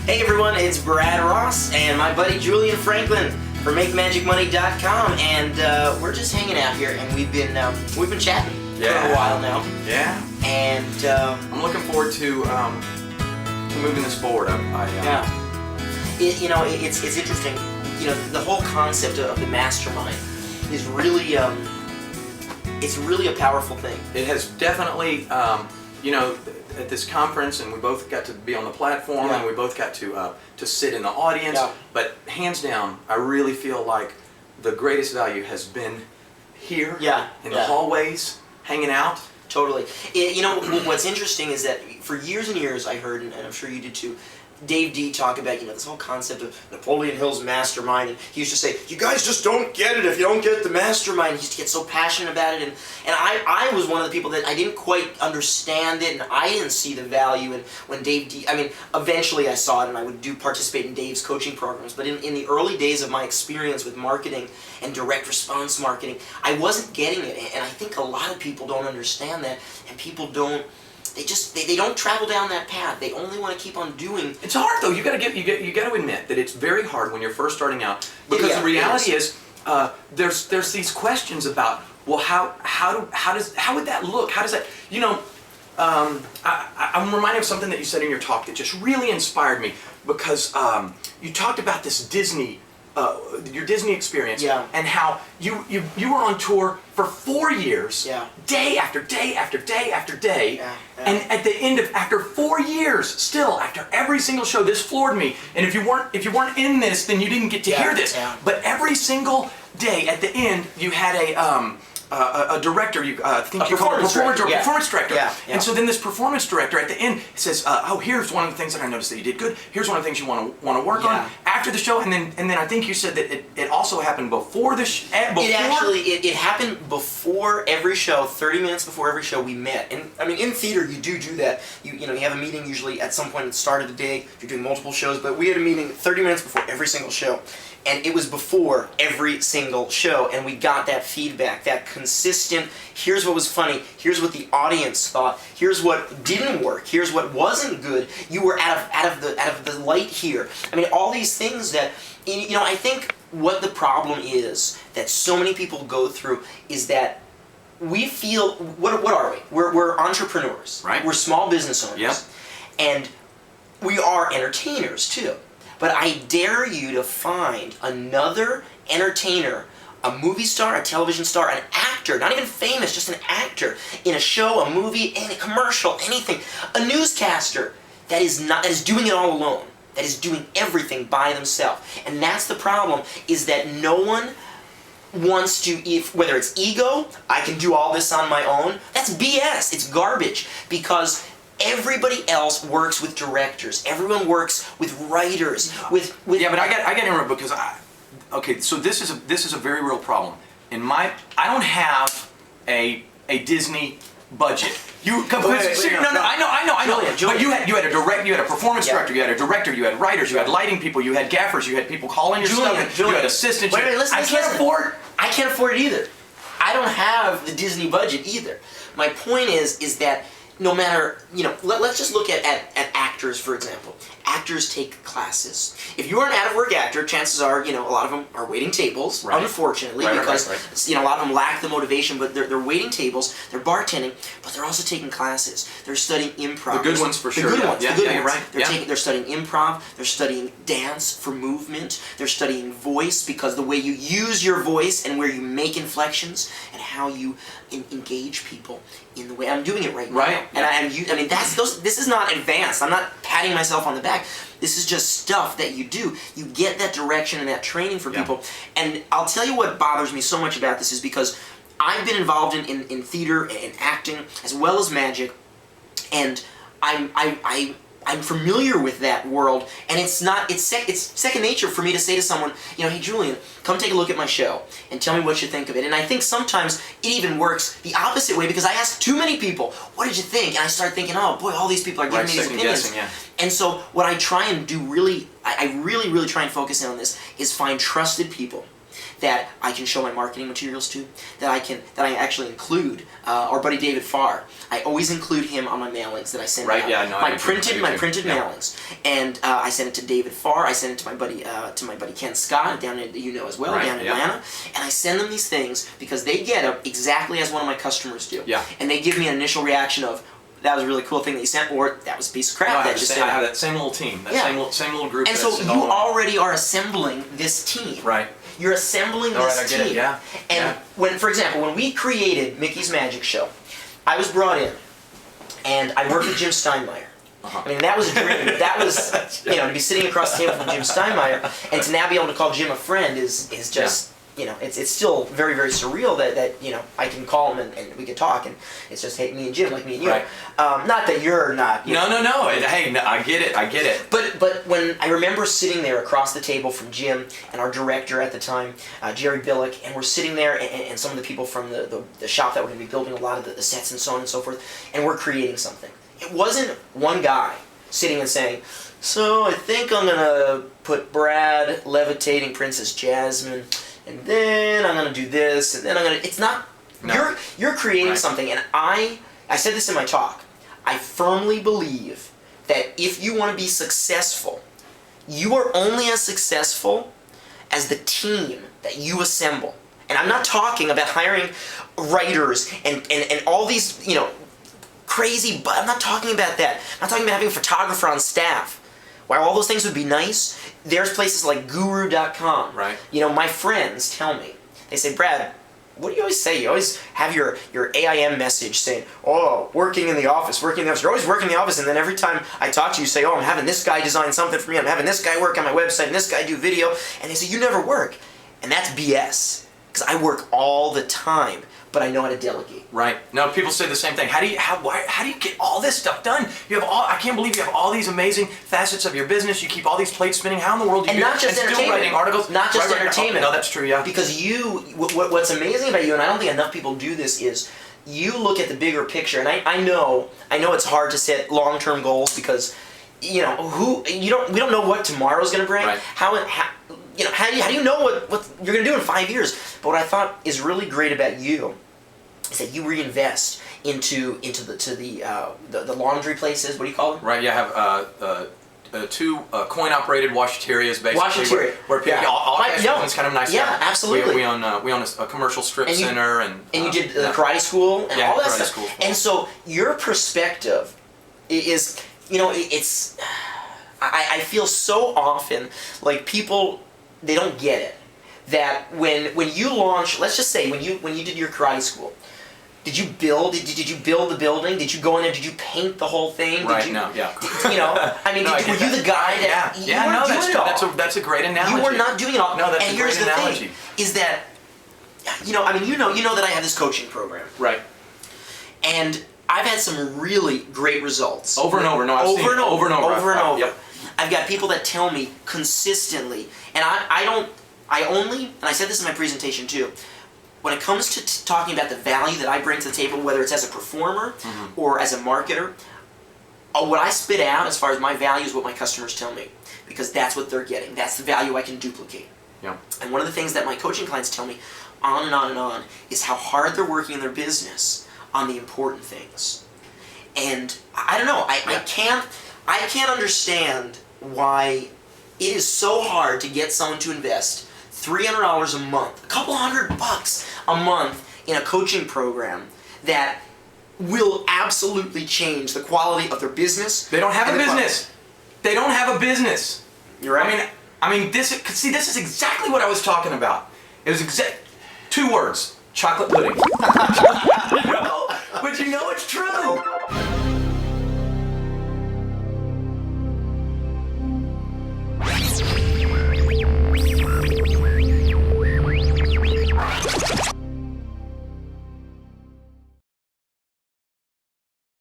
Hey everyone, it's Brad Ross and my buddy Julian Franklin for MakeMagicMoney.com, and we're just hanging out here, and we've been chatting for a while now. Yeah. And I'm looking forward to moving this forward. It's interesting. You know, the whole concept of the mastermind is really it's really a powerful thing. It has definitely, at this conference, and we both got to be on the platform, and we both got to sit in the audience. Yeah. But hands down, I really feel like the greatest value has been here, in the hallways, hanging out. Totally. What's interesting is that for years and years I heard, and I'm sure you did too, Dave D talk about, this whole concept of Napoleon Hill's mastermind, and he used to say, you guys just don't get it if you don't get the mastermind. He used to get so passionate about it, and I was one of the people that I didn't quite understand it, and I didn't see the value. And when Dave D, eventually I saw it, and I would participate in Dave's coaching programs, but in the early days of my experience with marketing and direct response marketing, I wasn't getting it, and I think a lot of people don't understand that, and people don't. They don't travel down that path. They only want to keep on doing. It's hard though. You got to admit that it's very hard when you're first starting out, because the reality is there's these questions about, well, how would that look? How does that, I'm reminded of something that you said in your talk that just really inspired me, because you talked about this Disney. Your Disney experience, and how you were on tour for 4 years, day after day after day after day, and at the end of after 4 years, still after every single show, this floored me. And if you weren't in this, then you didn't get to hear this. But every single day at the end, you had a director, I think you call it performance director. And so then this performance director at the end says, oh, here's one of the things that I noticed that you did good. Here's one of the things you want to work on after the show. And then I think you said that it also happened before the show. It happened before every show. 30 minutes before every show we met. And in theater you do that. You have a meeting usually at some point at the start of the day. You're doing multiple shows, but we had a meeting 30 minutes before every single show. And it was before every single show, and we got that feedback, that consistent, here's what was funny, here's what the audience thought, here's what didn't work, here's what wasn't good, you were out of the light here. All these things that, I think what the problem is that so many people go through is that we feel, what are we? We're entrepreneurs, right? We're small business owners, and we are entertainers too. But I dare you to find another entertainer, a movie star, a television star, an actor, not even famous, just an actor, in a show, a movie, a commercial, anything, a newscaster that is doing it all alone, that is doing everything by themselves. And that's the problem, is that no one wants to, whether it's ego, I can do all this on my own, that's BS, it's garbage, because everybody else works with directors. Everyone works with writers. With but I got to interrupt, because so this is a very real problem. I don't have a Disney budget. I know. Julian. But you had a performance director, you had a director, you had writers, you had lighting people, you had gaffers, you had people calling your stuff, you had assistants. Listen, I can't afford it either. I don't have the Disney budget either. My point is that no matter, let's just look at actors, for example. Actors take classes. If you are an out-of-work actor, chances are, a lot of them are waiting tables, unfortunately, because a lot of them lack the motivation, but they're waiting tables, they're bartending, but they're also taking classes. They're studying improv. The good ones, for sure. The good ones. You're right. They're studying improv, they're studying dance for movement, they're studying voice, because the way you use your voice and where you make inflections and how you engage people in the way I'm doing it right now. This is not advanced. I'm not patting myself on the back. This is just stuff that you do. You get that direction and that training for people. And I'll tell you what bothers me so much about this is because I've been involved in theater and acting as well as magic, and I'm familiar with that world, and it's second nature for me to say to someone, hey Julian, come take a look at my show and tell me what you think of it. And I think sometimes it even works the opposite way, because I ask too many people, what did you think? And I start thinking, oh boy, all these people are giving me these opinions. And so what I try and do I really try and focus in on this, is find trusted people that I can show my marketing materials to, that I actually include our buddy David Farr. I always include him on my mailings that I send out. Yeah, no, my printed mailings, and I send it to David Farr. I send it to my buddy Ken Scott down in as well, down in Atlanta, and I send them these things because they get them exactly as one of my customers do. Yeah. And they give me an initial reaction of, that was a really cool thing that you sent, or that was a piece of crap. I have that same little team, same little group. And so you already are assembling this team. Right. You're assembling this team. Get it, yeah. And when, for example, when we created Mickey's Magic Show, I was brought in, and I worked with Jim Steinmeier. I mean, that was a dream. That was, to be sitting across the table from Jim Steinmeier, and to now be able to call Jim a friend is just, it's still very, very surreal that I can call him and we can talk, and it's just, hey, me and Jim, like me and you. Right. Not that you're not. No. Hey, no, I get it. But when I remember sitting there across the table from Jim and our director at the time, Jerry Billick, and we're sitting there, and some of the people from the shop that were going to be building a lot of the sets and so on and so forth, and we're creating something. It wasn't one guy sitting and saying, so I think I'm going to put Brad levitating Princess Jasmine, and then I'm going to do this, and then I'm going to... It's not... No. You're creating something, and I said this in my talk. I firmly believe that if you want to be successful, you are only as successful as the team that you assemble. And I'm not talking about hiring writers and all these, crazy, but I'm not talking about that. I'm not talking about having a photographer on staff. While all those things would be nice, there's places like guru.com. Right. My friends tell me, they say, Brad, what do you always say? You always have your AIM message saying, oh, working in the office. You're always working in the office, and then every time I talk to you, you say, oh, I'm having this guy design something for me, I'm having this guy work on my website, and this guy do video, and they say, you never work. And that's BS, because I work all the time, but I know how to delegate. Right. No, people say the same thing. How do you get all this stuff done? I can't believe you have all these amazing facets of your business. You keep all these plates spinning. How in the world do you not just still entertainment. writing articles? Not just entertainment. No, that's true, yeah. Because what's amazing about you, and I don't think enough people do this, is you look at the bigger picture. And I know it's hard to set long-term goals because we don't know what tomorrow's going to bring. Right. How do you know what you're going to do in 5 years? But what I thought is really great about you is that you reinvest into the laundry places. What do you call them? Right. Yeah. I have two coin-operated washaterias, basically. Where people, all it's kind of nice. Yeah, absolutely. We own a commercial strip center, and you did the karate school and all that karate stuff. School. And so your perspective is, it's. I feel so often like people, they don't get it. That when you launch, let's just say when you did your karate school, did you build the building? Did you go in there? Did you paint the whole thing? Right. Were you the guy that? That's a great analogy. You were not doing it all. No, that's and a great here's analogy. the thing: is that you know that I have this coaching program, right? And I've had some really great results over and over. No, I've seen over and over. Yep. I've got people that tell me consistently, and I said this in my presentation too. When it comes to talking about the value that I bring to the table, whether it's as a performer or as a marketer, what I spit out as far as my value is what my customers tell me, because that's what they're getting. That's the value I can duplicate. Yeah. And one of the things that my coaching clients tell me on and on and on is how hard they're working in their business on the important things. And I don't know, I can't understand why it is so hard to get someone to invest $300 a month, a couple $100 a month in a coaching program that will absolutely change the quality of their business. They don't have a business. They don't have a business. You're right. I mean, this is exactly what I was talking about. It was 2 words: chocolate pudding. But it's true.